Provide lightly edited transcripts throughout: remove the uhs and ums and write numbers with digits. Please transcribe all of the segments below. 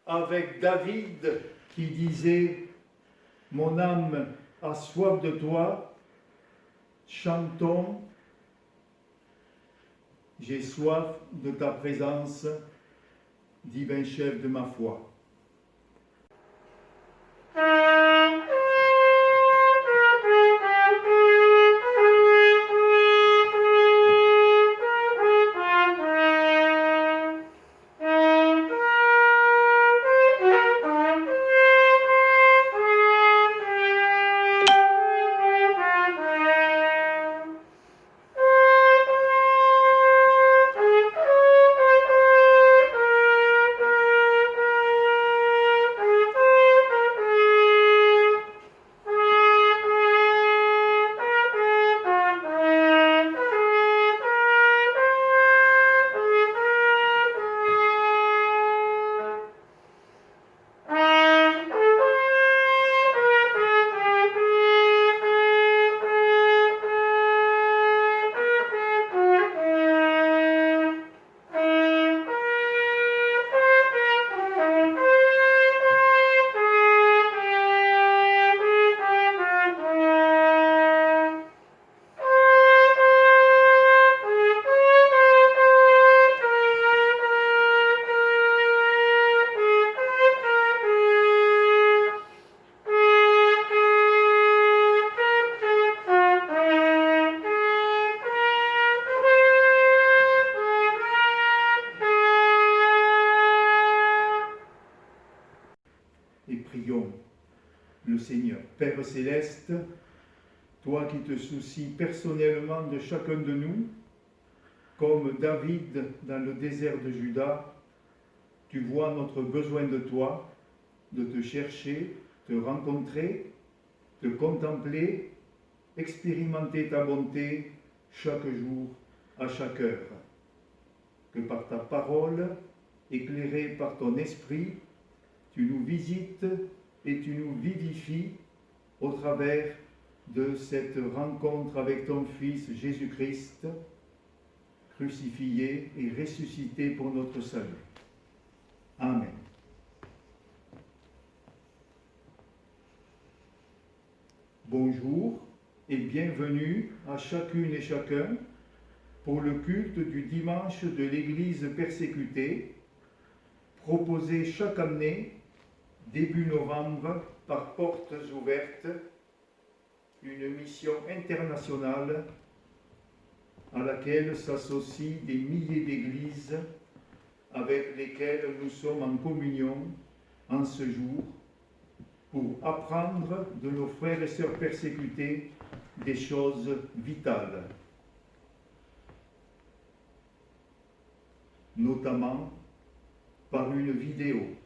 avec David qui disait « Mon âme a soif de toi, chantons, j'ai soif de ta présence, divin chef de ma foi. » Et prions le Seigneur. Père céleste, toi qui te soucies personnellement de chacun de nous, comme David dans le désert de Juda, tu vois notre besoin de toi, de te chercher, te rencontrer, te contempler, expérimenter ta bonté chaque jour, à chaque heure. Que par ta parole, éclairée par ton esprit, tu nous visites et tu nous vivifies au travers de cette rencontre avec ton Fils Jésus-Christ, crucifié et ressuscité pour notre salut. Amen. Bonjour et bienvenue à chacune et chacun pour le culte du dimanche de l'Église persécutée, proposé chaque année début novembre par Portes Ouvertes, une mission internationale à laquelle s'associent des milliers d'églises avec lesquelles nous sommes en communion en ce jour pour apprendre de nos frères et sœurs persécutés des choses vitales, notamment par une vidéo.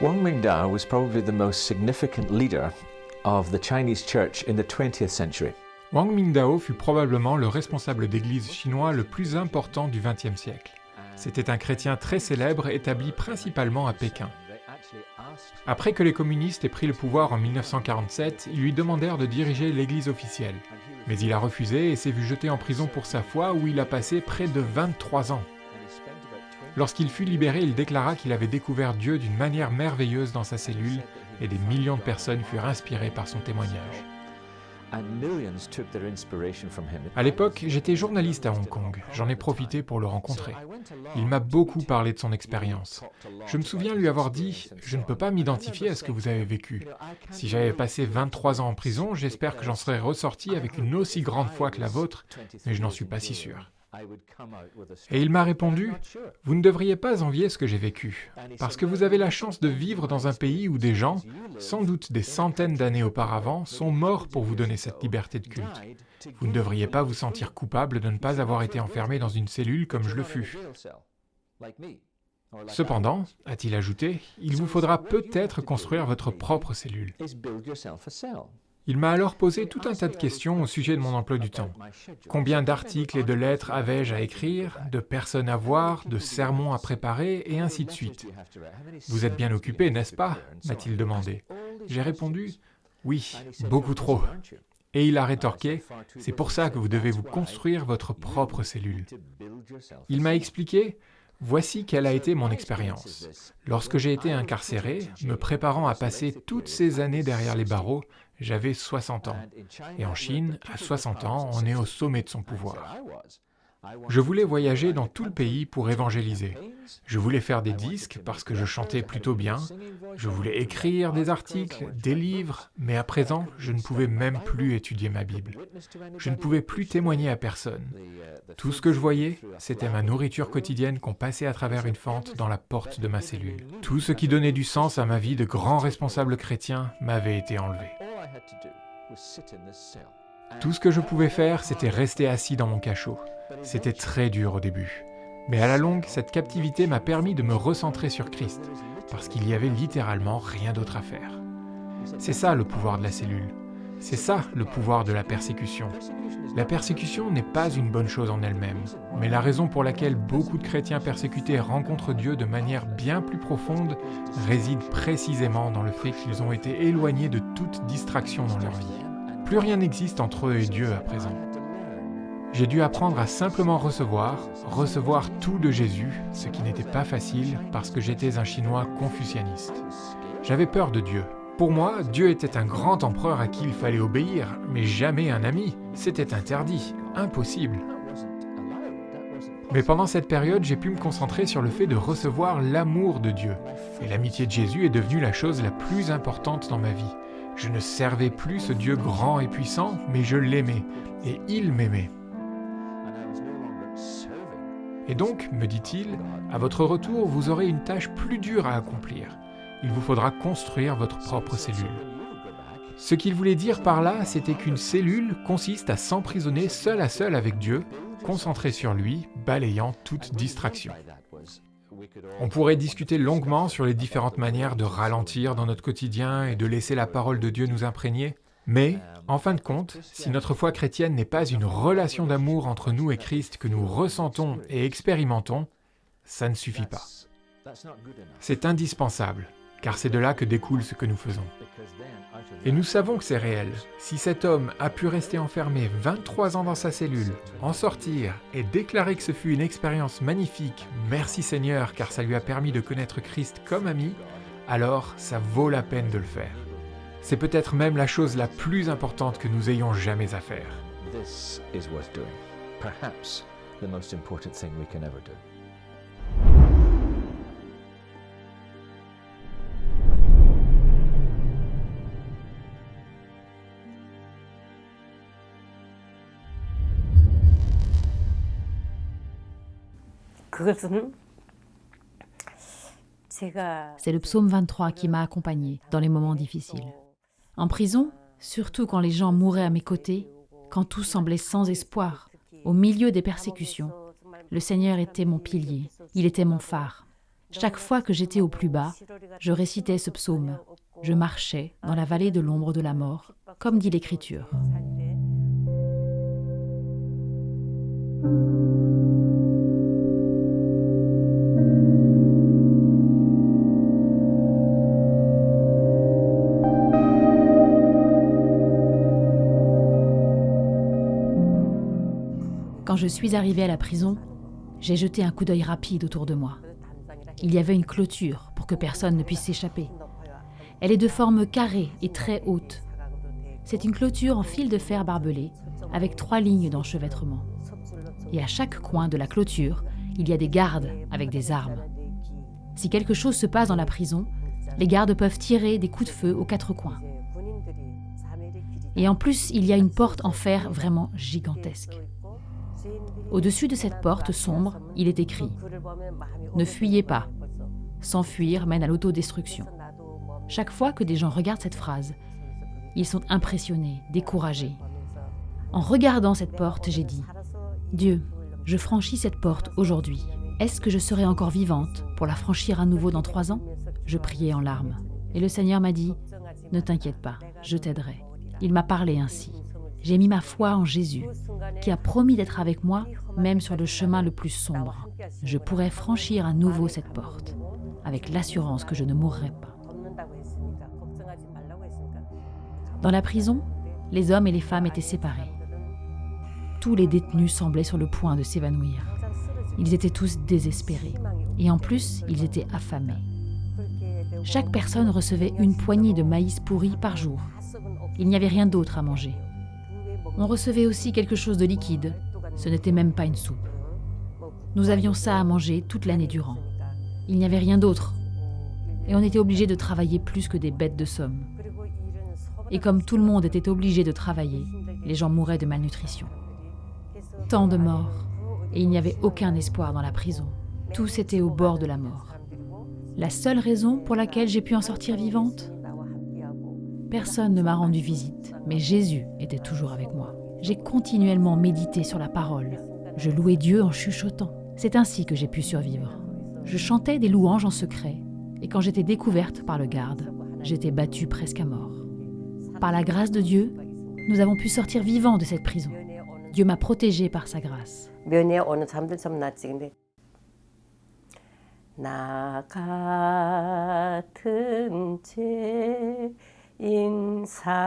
Wang Mingdao was probably the most significant leader of the Chinese church in the 20th century. Wang Mingdao fut probablement le responsable d'église chinois le plus important du XXe siècle. C'était un chrétien très célèbre établi principalement à Pékin. Après que les communistes aient pris le pouvoir en 1947, ils lui demandèrent de diriger l'église officielle. Mais il a refusé et s'est vu jeté en prison pour sa foi où il a passé près de 23 ans. Lorsqu'il fut libéré, il déclara qu'il avait découvert Dieu d'une manière merveilleuse dans sa cellule et des millions de personnes furent inspirées par son témoignage. À l'époque, j'étais journaliste à Hong Kong. J'en ai profité pour le rencontrer. Il m'a beaucoup parlé de son expérience. Je me souviens lui avoir dit « Je ne peux pas m'identifier à ce que vous avez vécu. Si j'avais passé 23 ans en prison, j'espère que j'en serais ressorti avec une aussi grande foi que la vôtre, mais je n'en suis pas si sûr. Et il m'a répondu, « Vous ne devriez pas envier ce que j'ai vécu, parce que vous avez la chance de vivre dans un pays où des gens, sans doute des centaines d'années auparavant, sont morts pour vous donner cette liberté de culte. Vous ne devriez pas vous sentir coupable de ne pas avoir été enfermé dans une cellule comme je le fus. Cependant, a-t-il ajouté, il vous faudra peut-être construire votre propre cellule. » Il m'a alors posé tout un tas de questions au sujet de mon emploi du temps. Combien d'articles et de lettres avais-je à écrire, de personnes à voir, de sermons à préparer, et ainsi de suite. « Vous êtes bien occupé, n'est-ce pas » m'a-t-il demandé. J'ai répondu « Oui, beaucoup trop ». Et il a rétorqué « C'est pour ça que vous devez vous construire votre propre cellule. » Il m'a expliqué « Voici quelle a été mon expérience. Lorsque j'ai été incarcéré, me préparant à passer toutes ces années derrière les barreaux, j'avais 60 ans. Et en Chine, à 60 ans, on est au sommet de son pouvoir. Je voulais voyager dans tout le pays pour évangéliser. Je voulais faire des disques parce que je chantais plutôt bien. Je voulais écrire des articles, des livres, mais à présent, je ne pouvais même plus étudier ma Bible. Je ne pouvais plus témoigner à personne. Tout ce que je voyais, c'était ma nourriture quotidienne qu'on passait à travers une fente dans la porte de ma cellule. Tout ce qui donnait du sens à ma vie de grand responsable chrétien m'avait été enlevé. Tout ce que je pouvais faire, c'était rester assis dans mon cachot. C'était très dur au début. Mais à la longue, cette captivité m'a permis de me recentrer sur Christ, parce qu'il y avait littéralement rien d'autre à faire. C'est ça le pouvoir de la cellule. C'est ça le pouvoir de la persécution. La persécution n'est pas une bonne chose en elle-même, mais la raison pour laquelle beaucoup de chrétiens persécutés rencontrent Dieu de manière bien plus profonde réside précisément dans le fait qu'ils ont été éloignés de toute distraction dans leur vie. Plus rien n'existe entre eux et Dieu à présent. J'ai dû apprendre à simplement recevoir tout de Jésus, ce qui n'était pas facile parce que j'étais un Chinois confucianiste. J'avais peur de Dieu. Pour moi, Dieu était un grand empereur à qui il fallait obéir, mais jamais un ami. C'était interdit, impossible. Mais pendant cette période, j'ai pu me concentrer sur le fait de recevoir l'amour de Dieu. Et l'amitié de Jésus est devenue la chose la plus importante dans ma vie. Je ne servais plus ce Dieu grand et puissant, mais je l'aimais, et il m'aimait. Et donc, me dit-il, à votre retour, vous aurez une tâche plus dure à accomplir. Il vous faudra construire votre propre cellule. Ce qu'il voulait dire par là, c'était qu'une cellule consiste à s'emprisonner seul à seul avec Dieu, concentré sur lui, balayant toute distraction. On pourrait discuter longuement sur les différentes manières de ralentir dans notre quotidien et de laisser la parole de Dieu nous imprégner, mais, en fin de compte, si notre foi chrétienne n'est pas une relation d'amour entre nous et Christ que nous ressentons et expérimentons, ça ne suffit pas. C'est indispensable, car c'est de là que découle ce que nous faisons. Et nous savons que c'est réel. Si cet homme a pu rester enfermé 23 ans dans sa cellule, en sortir et déclarer que ce fut une expérience magnifique, merci Seigneur, car ça lui a permis de connaître Christ comme ami, alors ça vaut la peine de le faire. C'est peut-être même la chose la plus importante que nous ayons jamais à faire. This is worth doing. Perhaps the most important thing we can ever do. C'est le psaume 23 qui m'a accompagné dans les moments difficiles. En prison, surtout quand les gens mouraient à mes côtés, quand tout semblait sans espoir, au milieu des persécutions, le Seigneur était mon pilier, il était mon phare. Chaque fois que j'étais au plus bas, je récitais ce psaume. Je marchais dans la vallée de l'ombre de la mort, comme dit l'Écriture. Quand je suis arrivée à la prison, j'ai jeté un coup d'œil rapide autour de moi. Il y avait une clôture pour que personne ne puisse s'échapper. Elle est de forme carrée et très haute. C'est une clôture en fil de fer barbelé, avec 3 lignes d'enchevêtrement. Et à chaque coin de la clôture, il y a des gardes avec des armes. Si quelque chose se passe dans la prison, les gardes peuvent tirer des coups de feu aux 4 coins. Et en plus, il y a une porte en fer vraiment gigantesque. Au-dessus de cette porte sombre, il est écrit « Ne fuyez pas. S'enfuir mène à l'autodestruction ». Chaque fois que des gens regardent cette phrase, ils sont impressionnés, découragés. En regardant cette porte, j'ai dit « Dieu, je franchis cette porte aujourd'hui. Est-ce que je serai encore vivante pour la franchir à nouveau dans 3 ans ?» Je priais en larmes. Et le Seigneur m'a dit « Ne t'inquiète pas, je t'aiderai. » Il m'a parlé ainsi. J'ai mis ma foi en Jésus, qui a promis d'être avec moi, même sur le chemin le plus sombre. Je pourrais franchir à nouveau cette porte, avec l'assurance que je ne mourrai pas. Dans la prison, les hommes et les femmes étaient séparés. Tous les détenus semblaient sur le point de s'évanouir. Ils étaient tous désespérés. Et en plus, ils étaient affamés. Chaque personne recevait une poignée de maïs pourri par jour. Il n'y avait rien d'autre à manger. On recevait aussi quelque chose de liquide. Ce n'était même pas une soupe. Nous avions ça à manger toute l'année durant. Il n'y avait rien d'autre. Et on était obligé de travailler plus que des bêtes de somme. Et comme tout le monde était obligé de travailler, les gens mouraient de malnutrition. Tant de morts, et il n'y avait aucun espoir dans la prison. Tous étaient au bord de la mort. La seule raison pour laquelle j'ai pu en sortir vivante ? Personne ne m'a rendu visite, mais Jésus était toujours avec moi. J'ai continuellement médité sur la parole. Je louais Dieu en chuchotant. C'est ainsi que j'ai pu survivre. Je chantais des louanges en secret, et quand j'étais découverte par le garde, j'étais battue presque à mort. Par la grâce de Dieu, nous avons pu sortir vivants de cette prison. Dieu m'a protégée par sa grâce. 나 같은 죄인 살리신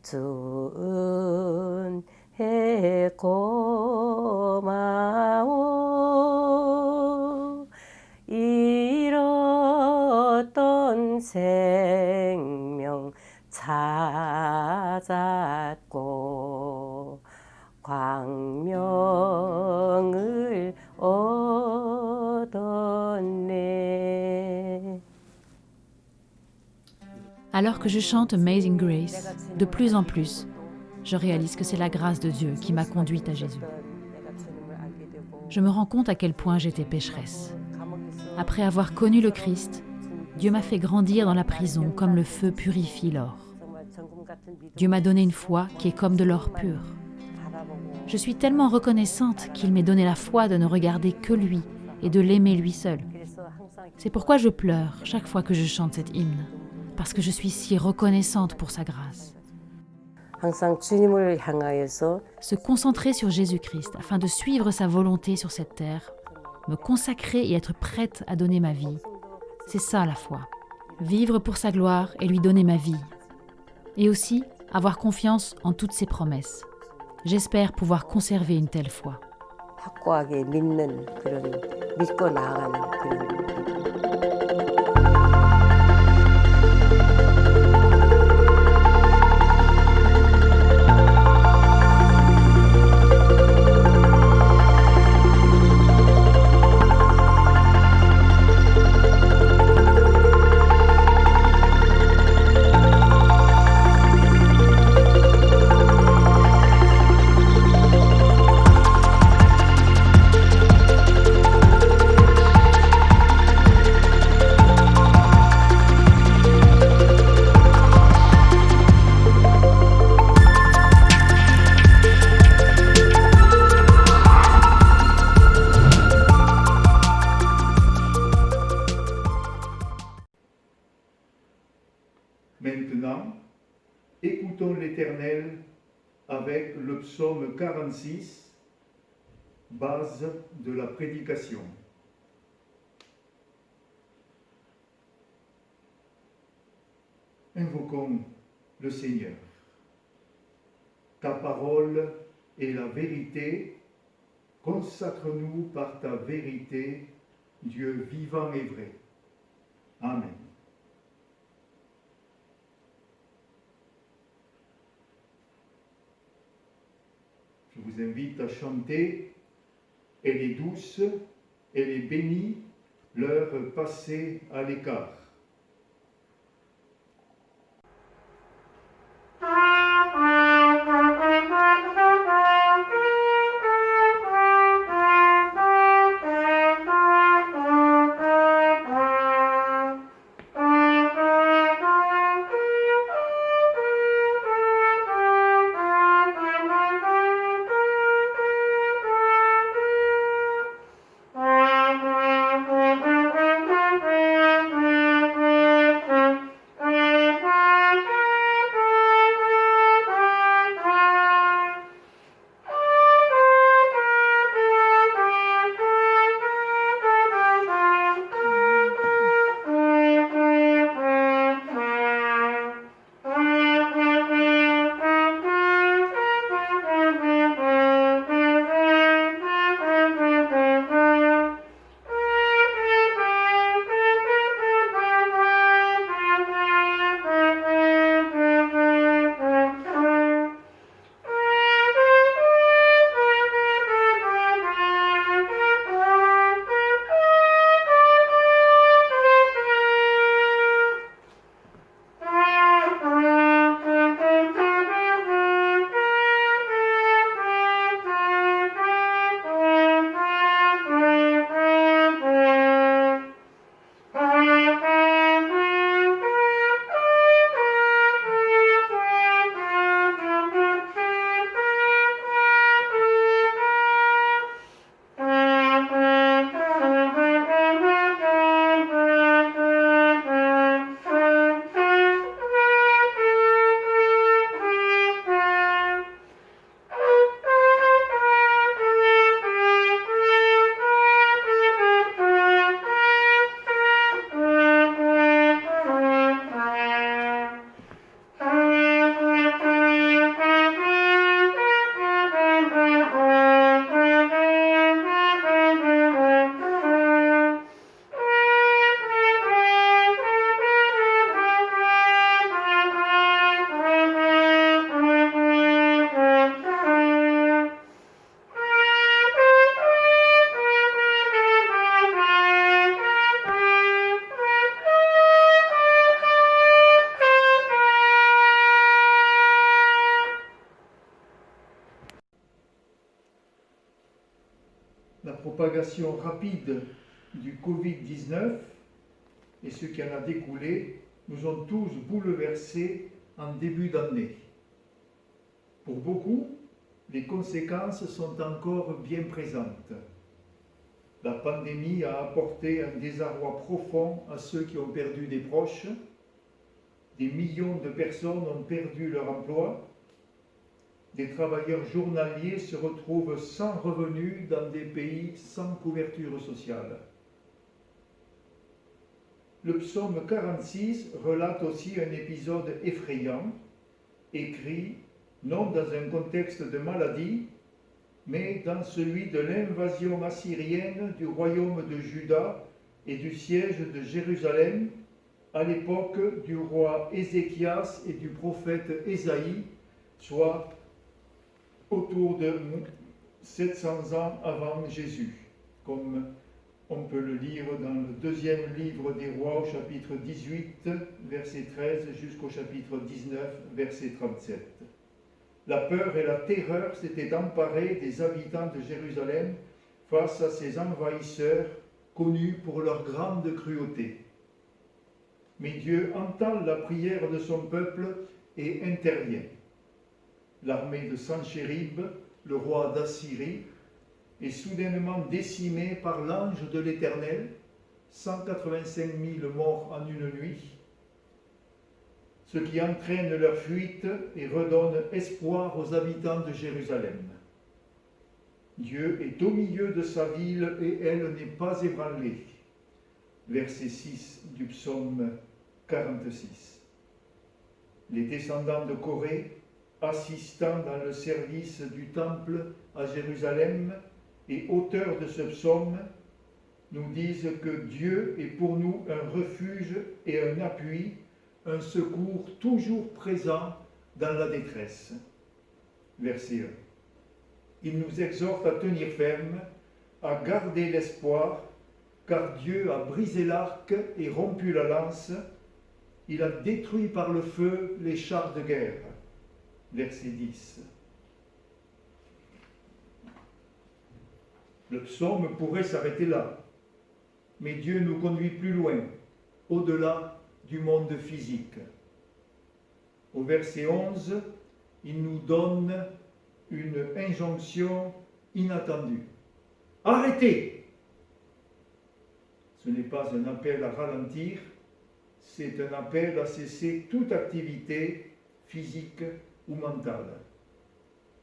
주 은혜 고마워 잃었던 생명 찾았고 광명을 얻었네. Alors que je chante Amazing Grace, de plus en plus, je réalise que c'est la grâce de Dieu qui m'a conduite à Jésus. Je me rends compte à quel point j'étais pécheresse. Après avoir connu le Christ, Dieu m'a fait grandir dans la prison comme le feu purifie l'or. Dieu m'a donné une foi qui est comme de l'or pur. Je suis tellement reconnaissante qu'il m'ait donné la foi de ne regarder que lui et de l'aimer lui seul. C'est pourquoi je pleure chaque fois que je chante cet hymne, parce que je suis si reconnaissante pour sa grâce. Se concentrer sur Jésus-Christ afin de suivre sa volonté sur cette terre, me consacrer et être prête à donner ma vie, c'est ça la foi. Vivre pour sa gloire et lui donner ma vie. Et aussi avoir confiance en toutes ses promesses. J'espère pouvoir conserver une telle foi. 확고하게 믿는 그런 믿고 나아가는 그런 Maintenant, écoutons l'Éternel avec le psaume 46, base de la prédication. Invoquons le Seigneur. Ta parole est la vérité, consacre-nous par ta vérité, Dieu vivant et vrai. Amen. Je vous invite à chanter « Elle est douce, elle est bénie, l'heure passée à l'écart ». propagation rapide du Covid-19 et ce qui en a découlé nous ont tous bouleversés en début d'année. Pour beaucoup, les conséquences sont encore bien présentes. La pandémie a apporté un désarroi profond à ceux qui ont perdu des proches. Des millions de personnes ont perdu leur emploi. Des travailleurs journaliers se retrouvent sans revenus dans des pays sans couverture sociale. Le psaume 46 relate aussi un épisode effrayant, écrit non dans un contexte de maladie, mais dans celui de l'invasion assyrienne du royaume de Juda et du siège de Jérusalem à l'époque du roi Ézéchias et du prophète Ésaïe, soit autour de 700 ans avant Jésus, comme on peut le lire dans le deuxième livre des rois au chapitre 18, verset 13, jusqu'au chapitre 19, verset 37. La peur et la terreur s'étaient emparées des habitants de Jérusalem face à ces envahisseurs connus pour leur grande cruauté. Mais Dieu entend la prière de son peuple et intervient. L'armée de Sanchérib, le roi d'Assyrie, est soudainement décimée par l'ange de l'Éternel, 185 000 morts en une nuit, ce qui entraîne leur fuite et redonne espoir aux habitants de Jérusalem. Dieu est au milieu de sa ville et elle n'est pas ébranlée. Verset 6 du psaume 46. Les descendants de Corée, assistant dans le service du temple à Jérusalem et auteurs de ce psaume, nous disent que Dieu est pour nous un refuge et un appui, un secours toujours présent dans la détresse. Verset 1. Il nous exhorte à tenir ferme, à garder l'espoir, car Dieu a brisé l'arc et rompu la lance. Il a détruit par le feu les chars de guerre. Verset 10. Le psaume pourrait s'arrêter là, mais Dieu nous conduit plus loin, au-delà du monde physique. Au verset 11, il nous donne une injonction inattendue. Arrêtez! Ce n'est pas un appel à ralentir, c'est un appel à cesser toute activité physique ou mentale.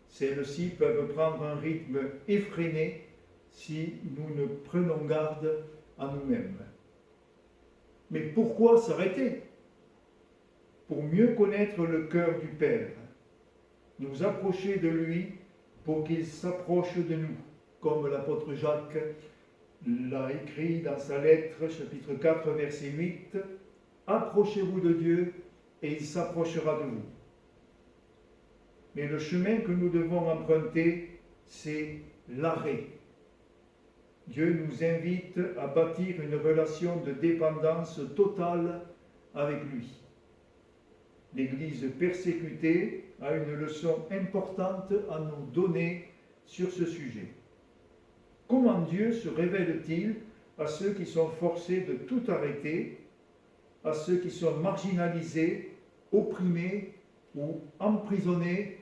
Celles-ci peuvent prendre un rythme effréné si nous ne prenons garde à nous-mêmes. Mais pourquoi s'arrêter? Pour mieux connaître le cœur du Père, nous approcher de lui pour qu'il s'approche de nous, comme l'apôtre Jacques l'a écrit dans sa lettre, chapitre 4, verset 8, « Approchez-vous de Dieu et il s'approchera de vous. » Mais le chemin que nous devons emprunter, c'est l'arrêt. Dieu nous invite à bâtir une relation de dépendance totale avec lui. L'Église persécutée a une leçon importante à nous donner sur ce sujet. Comment Dieu se révèle-t-il à ceux qui sont forcés de tout arrêter, à ceux qui sont marginalisés, opprimés ou emprisonnés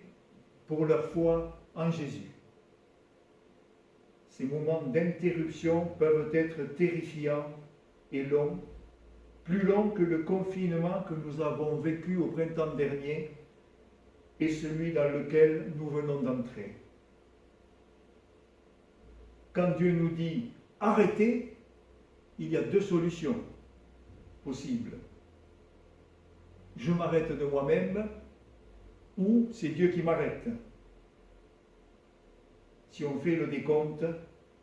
pour leur foi en Jésus? Ces moments d'interruption peuvent être terrifiants et longs, plus longs que le confinement que nous avons vécu au printemps dernier et celui dans lequel nous venons d'entrer. Quand Dieu nous dit « arrêtez », il y a deux solutions possibles. Je m'arrête de moi-même ou c'est Dieu qui m'arrête. Si on fait le décompte,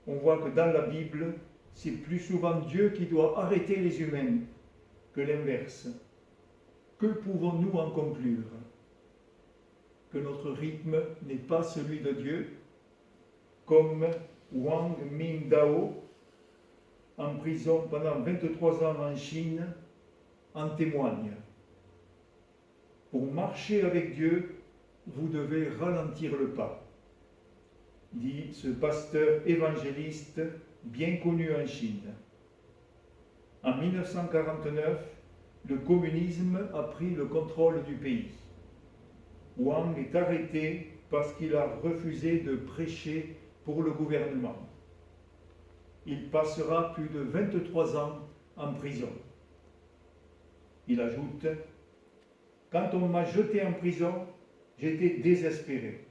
on voit que dans la Bible, c'est plus souvent Dieu qui doit arrêter les humains que l'inverse. Que pouvons-nous en conclure? Que notre rythme n'est pas celui de Dieu, comme Wang Mingdao, en prison pendant 23 ans en Chine, en témoigne. Pour marcher avec Dieu, vous devez ralentir le pas. dit ce pasteur évangéliste bien connu en Chine. En 1949, le communisme a pris le contrôle du pays. Wang est arrêté parce qu'il a refusé de prêcher pour le gouvernement. Il passera plus de 23 ans en prison. Il ajoute « Quand on m'a jeté en prison, j'étais désespéré.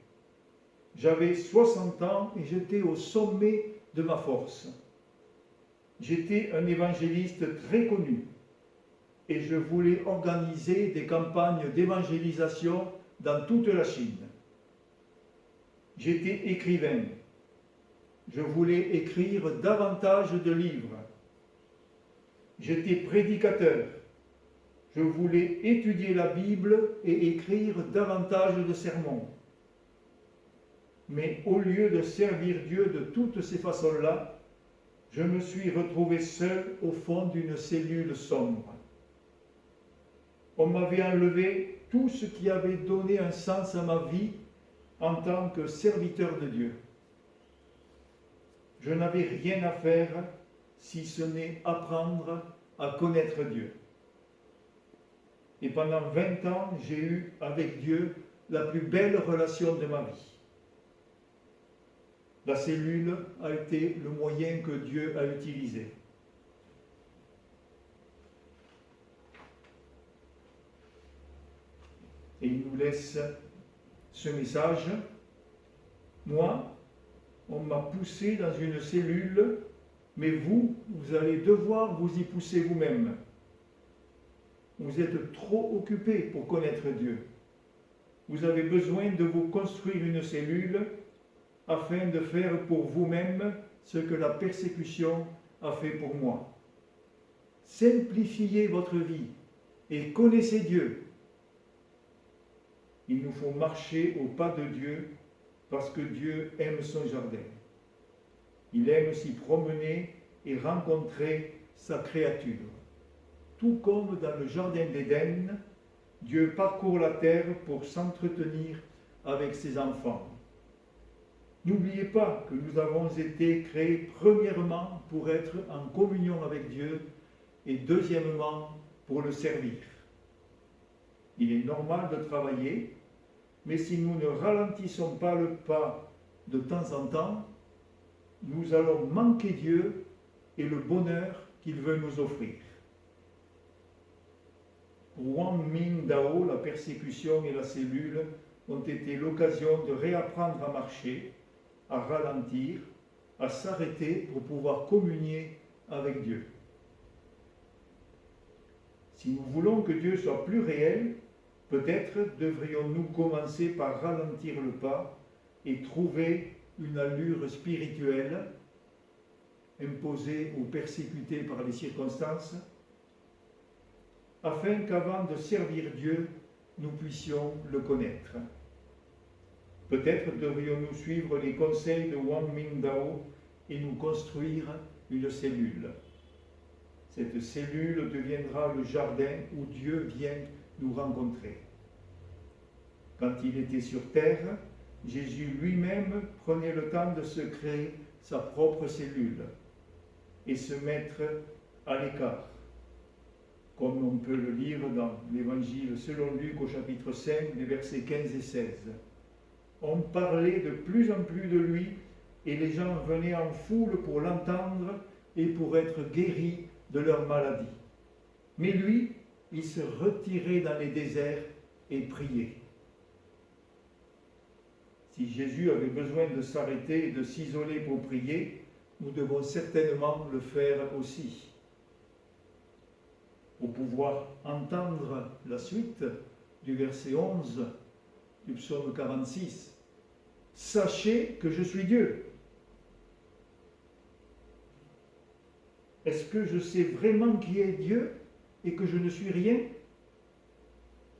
J'avais 60 ans et j'étais au sommet de ma force. J'étais un évangéliste très connu et je voulais organiser des campagnes d'évangélisation dans toute la Chine. J'étais écrivain. Je voulais écrire davantage de livres. J'étais prédicateur. Je voulais étudier la Bible et écrire davantage de sermons. Mais au lieu de servir Dieu de toutes ces façons-là, je me suis retrouvé seul au fond d'une cellule sombre. On m'avait enlevé tout ce qui avait donné un sens à ma vie en tant que serviteur de Dieu. Je n'avais rien à faire si ce n'est apprendre à connaître Dieu. Et pendant 20 ans, j'ai eu avec Dieu la plus belle relation de ma vie. La cellule a été le moyen que Dieu a utilisé. Et il nous laisse ce message. Moi, on m'a poussé dans une cellule, mais vous allez devoir vous y pousser vous-même. Vous êtes trop occupé pour connaître Dieu. Vous avez besoin de vous construire une cellule afin de faire pour vous-même ce que la persécution a fait pour moi. Simplifiez votre vie et connaissez Dieu. Il nous faut marcher au pas de Dieu parce que Dieu aime son jardin. Il aime s'y promener et rencontrer sa créature. Tout comme dans le jardin d'Éden, Dieu parcourt la terre pour s'entretenir avec ses enfants. N'oubliez pas que nous avons été créés premièrement pour être en communion avec Dieu et deuxièmement pour le servir. Il est normal de travailler, mais si nous ne ralentissons pas le pas de temps en temps, nous allons manquer Dieu et le bonheur qu'il veut nous offrir. Pour Wang Mingdao, la persécution et la cellule ont été l'occasion de réapprendre à marcher, à ralentir, à s'arrêter pour pouvoir communier avec Dieu. Si nous voulons que Dieu soit plus réel, peut-être devrions-nous commencer par ralentir le pas et trouver une allure spirituelle imposée ou persécutée par les circonstances, afin qu'avant de servir Dieu, nous puissions le connaître. Peut-être devrions-nous suivre les conseils de Wang Mingdao et nous construire une cellule. Cette cellule deviendra le jardin où Dieu vient nous rencontrer. Quand il était sur terre, Jésus lui-même prenait le temps de se créer sa propre cellule et se mettre à l'écart, comme on peut le lire dans l'Évangile selon Luc au chapitre 5, les versets 15 et 16. On parlait de plus en plus de lui et les gens venaient en foule pour l'entendre et pour être guéris de leur maladie. Mais lui, il se retirait dans les déserts et priait. Si Jésus avait besoin de s'arrêter et de s'isoler pour prier, nous devons certainement le faire aussi. Pour pouvoir entendre la suite du verset 11 du psaume 46. Sachez que je suis Dieu. Est-ce que je sais vraiment qui est Dieu et que je ne suis rien?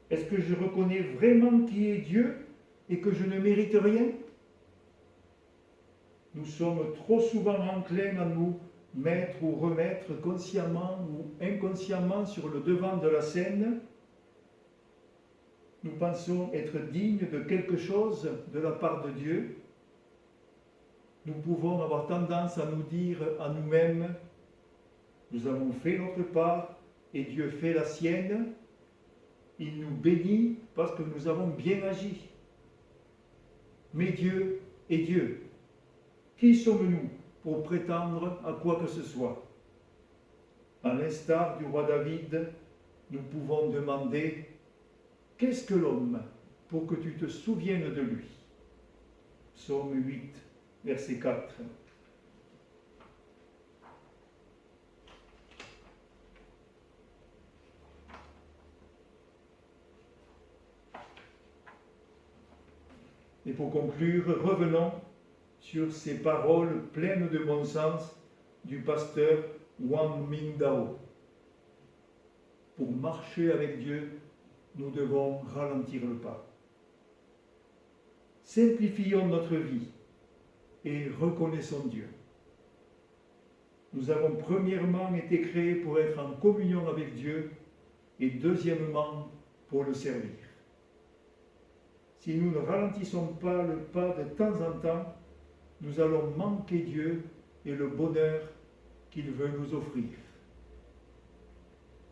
Est-ce que je reconnais vraiment qui est Dieu et que je ne mérite rien? Nous sommes trop souvent enclins à nous mettre ou remettre consciemment ou inconsciemment sur le devant de la scène. Nous pensons être dignes de quelque chose de la part de Dieu, nous pouvons avoir tendance à nous dire à nous-mêmes, nous avons fait notre part et Dieu fait la sienne, il nous bénit parce que nous avons bien agi. Mais Dieu est Dieu. Qui sommes-nous pour prétendre à quoi que ce soit? À l'instar du roi David, nous pouvons demander « Qu'est-ce que l'homme pour que tu te souviennes de lui ?» Psaume 8, verset 4. Et pour conclure, revenons sur ces paroles pleines de bon sens du pasteur Wang Mingdao. Pour marcher avec Dieu, nous devons ralentir le pas. Simplifions notre vie et reconnaissons Dieu. Nous avons premièrement été créés pour être en communion avec Dieu et deuxièmement pour le servir. Si nous ne ralentissons pas le pas de temps en temps, nous allons manquer Dieu et le bonheur qu'il veut nous offrir.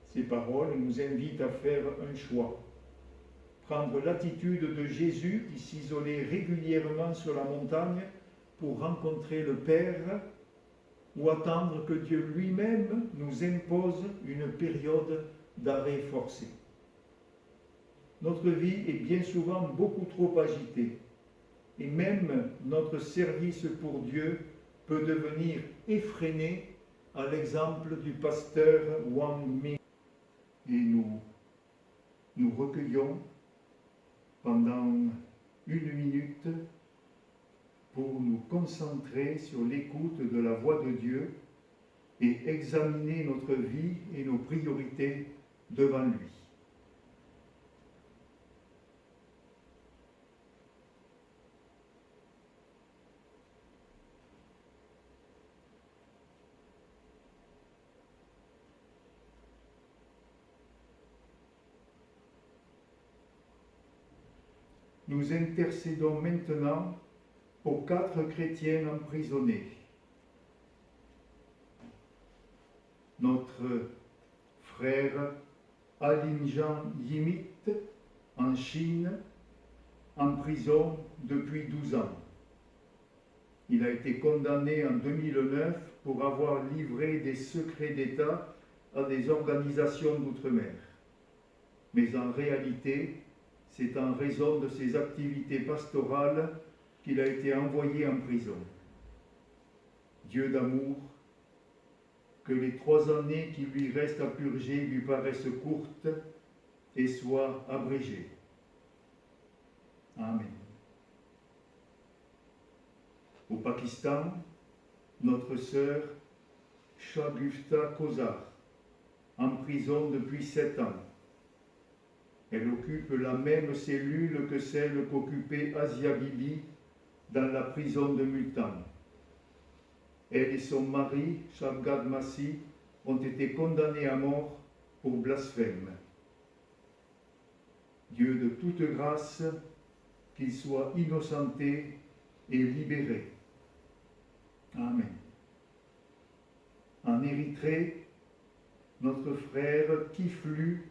Ces paroles nous invitent à faire un choix. Prendre l'attitude de Jésus qui s'isolait régulièrement sur la montagne pour rencontrer le Père, ou attendre que Dieu lui-même nous impose une période d'arrêt forcé. Notre vie est bien souvent beaucoup trop agitée, et même notre service pour Dieu peut devenir effréné à l'exemple du pasteur Wang Ming. Et nous recueillons pendant 1 minute pour nous concentrer sur l'écoute de la voix de Dieu et examiner notre vie et nos priorités devant lui. Nous intercédons maintenant pour 4 chrétiens emprisonnés. Notre frère Alinjan Yimit en Chine, en prison depuis 12 ans. Il a été condamné en 2009 pour avoir livré des secrets d'État à des organisations d'outre-mer. Mais en réalité, c'est en raison de ses activités pastorales qu'il a été envoyé en prison. Dieu d'amour, que les 3 années qui lui restent à purger lui paraissent courtes et soient abrégées. Amen. Au Pakistan, notre sœur Shagufta Kozar, en prison depuis 7 ans. Elle occupe la même cellule que celle qu'occupait Asia Bibi dans la prison de Multan. Elle et son mari, Shabgad Masih, ont été condamnés à mort pour blasphème. Dieu de toute grâce, qu'ils soient innocentés et libérés. Amen. En Érythrée, notre frère Kiflu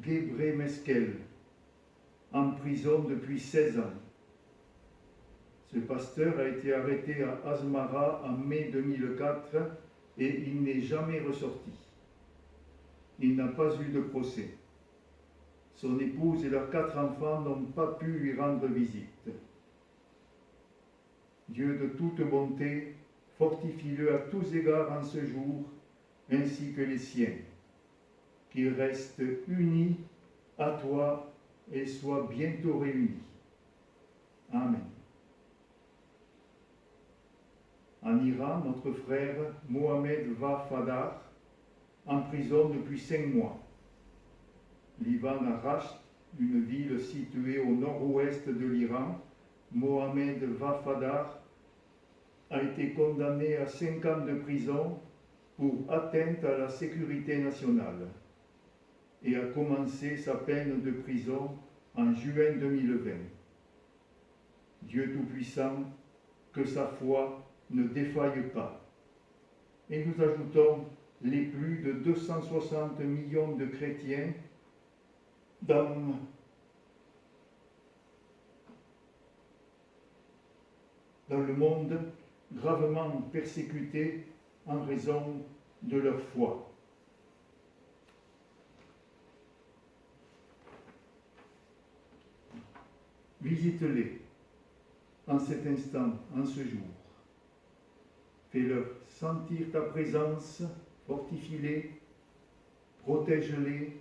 Gebre Meskel, en prison depuis 16 ans. Ce pasteur a été arrêté à Asmara en mai 2004 et il n'est jamais ressorti. Il n'a pas eu de procès. Son épouse et leurs 4 enfants n'ont pas pu lui rendre visite. Dieu de toute bonté, fortifie-le à tous égards en ce jour, ainsi que les siens. Qu'il reste uni à toi et soit bientôt réuni. Amen. En Iran, notre frère Mohamed Vafadar, en prison depuis 5 mois. L'Ivan à Rasht, une ville située au nord-ouest de l'Iran, Mohamed Vafadar a été condamné à 5 ans de prison pour atteinte à la sécurité nationale et a commencé sa peine de prison en juin 2020. Dieu Tout-Puissant, que sa foi ne défaille pas. Et nous ajoutons les plus de 260 millions de chrétiens dans le monde gravement persécutés en raison de leur foi. Visite-les en cet instant, en ce jour. Fais-leur sentir ta présence, fortifie-les, protège-les,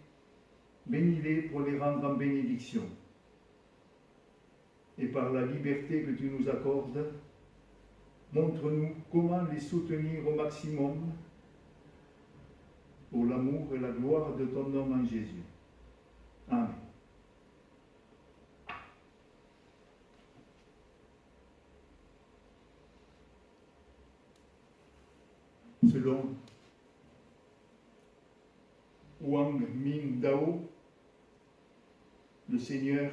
bénis-les pour les rendre en bénédiction. Et par la liberté que tu nous accordes, montre-nous comment les soutenir au maximum pour l'amour et la gloire de ton nom en Jésus. Amen. Selon Wang Mingdao, le Seigneur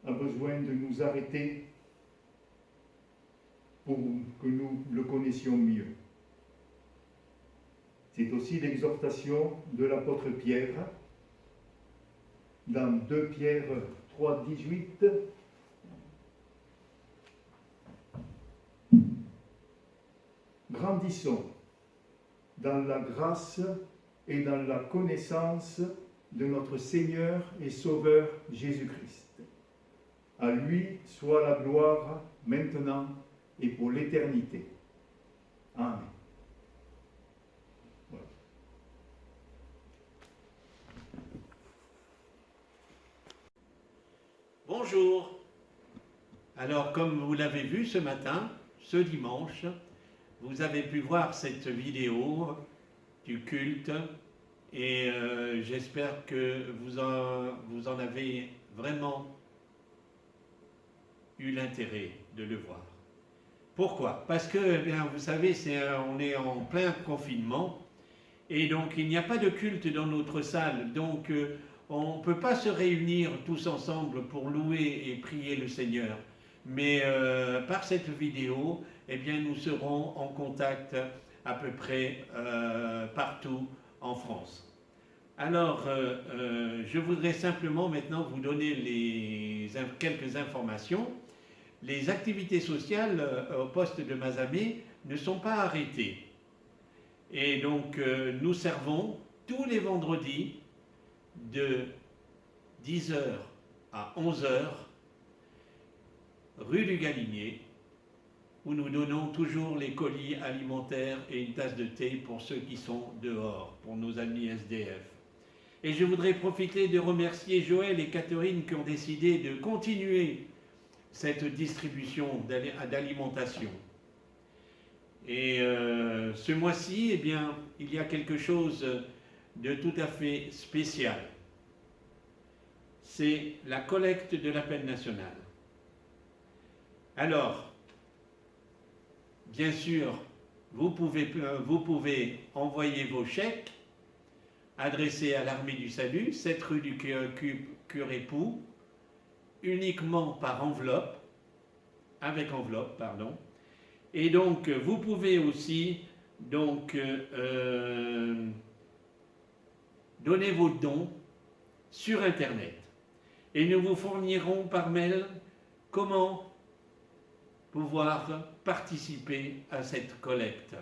a besoin de nous arrêter pour que nous le connaissions mieux. C'est aussi l'exhortation de l'apôtre Pierre dans 2 Pierre 3, 18. Grandissons dans la grâce et dans la connaissance de notre Seigneur et Sauveur Jésus-Christ. À lui soit la gloire maintenant et pour l'éternité. Amen. Voilà. Bonjour. Alors, comme vous l'avez vu ce matin, ce dimanche, vous avez pu voir cette vidéo du culte et j'espère que vous en avez vraiment eu l'intérêt de le voir. Pourquoi? Parce que, eh bien, vous savez, on est en plein confinement et donc il n'y a pas de culte dans notre salle. Donc on ne peut pas se réunir tous ensemble pour louer et prier le Seigneur. Mais par cette vidéo, eh bien, nous serons en contact à peu près partout en France. Alors, je voudrais simplement maintenant vous donner quelques informations. Les activités sociales au poste de Mazamet ne sont pas arrêtées. Et donc, nous servons tous les vendredis de 10h à 11h, rue du Galinier, où nous donnons toujours les colis alimentaires et une tasse de thé pour ceux qui sont dehors, pour nos amis SDF. Et je voudrais profiter de remercier Joël et Catherine qui ont décidé de continuer cette distribution d'alimentation. Et ce mois-ci, eh bien, il y a quelque chose de tout à fait spécial. C'est la collecte de l'appel national. Alors, bien sûr, vous pouvez envoyer vos chèques adressés à l'Armée du Salut, 7 rue du Curé-Pou, uniquement par enveloppe, avec enveloppe, pardon. Et donc, vous pouvez aussi donc, donner vos dons sur Internet. Et nous vous fournirons par mail comment pouvoir participer à cette collecte.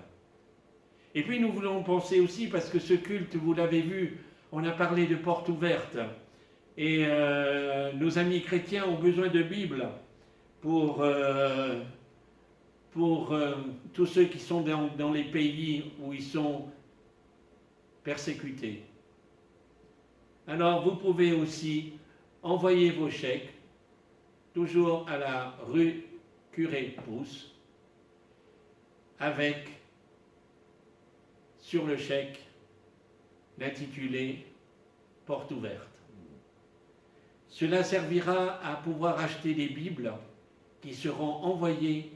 Et puis nous voulons penser aussi, parce que ce culte, vous l'avez vu, on a parlé de portes ouvertes, et nos amis chrétiens ont besoin de Bible pour tous ceux qui sont dans les pays où ils sont persécutés. Alors vous pouvez aussi envoyer vos chèques, toujours à la rue Curé-Pousse, avec sur le chèque l'intitulé « Porte ouverte ». Cela servira à pouvoir acheter des Bibles qui seront envoyées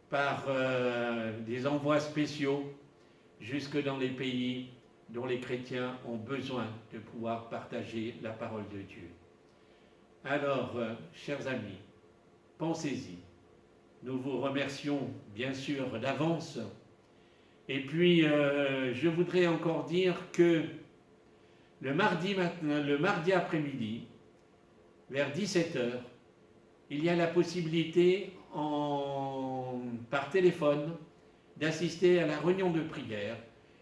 par des envois spéciaux jusque dans les pays dont les chrétiens ont besoin de pouvoir partager la parole de Dieu. Alors, chers amis, pensez-y. Nous vous remercions bien sûr d'avance. Et puis, je voudrais encore dire que le mardi après-midi, vers 17h, il y a la possibilité par téléphone d'assister à la réunion de prière.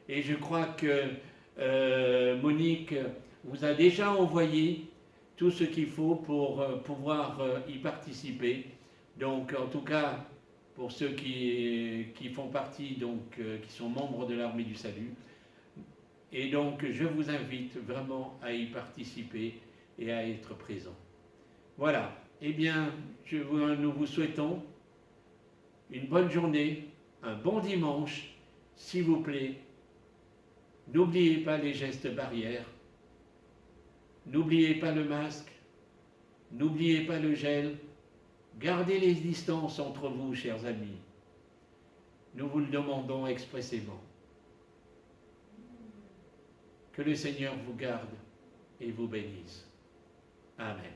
Et je crois que Monique vous a déjà envoyé tout ce qu'il faut pour pouvoir y participer. Donc, en tout cas, pour ceux qui font partie, donc, qui sont membres de l'Armée du Salut. Et donc, je vous invite vraiment à y participer et à être présent. Voilà. Eh bien, nous vous souhaitons une bonne journée, un bon dimanche. S'il vous plaît, n'oubliez pas les gestes barrières, n'oubliez pas le masque, n'oubliez pas le gel, gardez les distances entre vous, chers amis. Nous vous le demandons expressément. Que le Seigneur vous garde et vous bénisse. Amen.